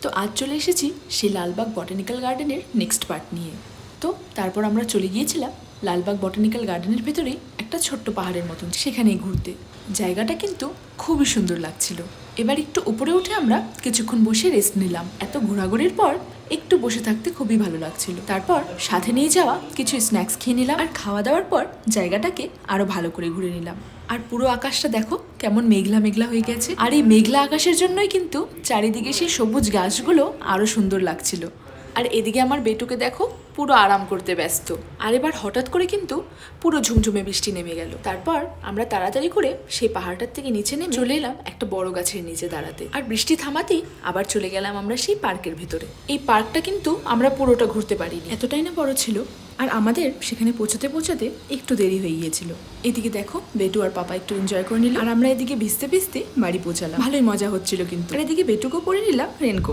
তো আজ চলে এসেছি সেই লালবাগ বটানিক্যাল গার্ডেনের নেক্সট পার্ট নিয়ে। তো তারপর আমরা চলে গিয়েছিলাম লালবাগ বটানিক্যাল গার্ডেনের ভেতরেই একটা ছোট্ট পাহাড়ের মতন, সেখানেই ঘুরতে। জায়গাটা কিন্তু খুবই সুন্দর লাগছিল। এবার একটু উপরে উঠে আমরা কিছুক্ষণ বসে রেস্ট নিলাম। এত ঘোরাঘুরির পর একটু বসে থাকতে খুবই ভালো লাগছিল। তারপর সাথে নিয়ে যাওয়া কিছু স্ন্যাক্স খেয়ে নিলাম, আর খাওয়া দাওয়ার পর জায়গাটাকে আরো ভালো করে ঘুরে নিলাম। আর পুরো আকাশটা দেখো কেমন মেঘলা মেঘলা হয়ে গেছে, আর এই মেঘলা আকাশের জন্যই কিন্তু চারিদিকে সেই সবুজ গাছগুলো আরো সুন্দর লাগছিল। আর এদিকে আমার বেটুকে দেখো পুরো আরাম করতে ব্যস্ত। আর এবার হঠাৎ করে কিন্তু পুরো ঝুমঝুমে বৃষ্টি নেমে গেল। তারপর আমরা তাড়াতাড়ি করে সেই পাহাড়টার থেকে নিচে নেমে চলে এলাম একটা বড় গাছের নিচে দাঁড়াতে। আর বৃষ্টি থামাতেই আবার চলে গেলাম আমরা সেই পার্কের ভিতরে। এই পার্কটা কিন্তু আমরা পুরোটা ঘুরতে পারিনি, এতটাই না বড় ছিল। আর আমাদের সেখানে পৌঁছাতে পৌঁছাতে একটু দেরি হয়ে গিয়েছিল। এদিকে দেখো বেটু আর পাপা একটু এনজয় করে নিল, আর আমরা এদিকে ভিজতে ভিজতে বাড়ি পৌঁছালাম। ভালোই মজা হচ্ছিল কিন্তু। আর এদিকে বেটুকেও পরে নিলাম রেনকোট।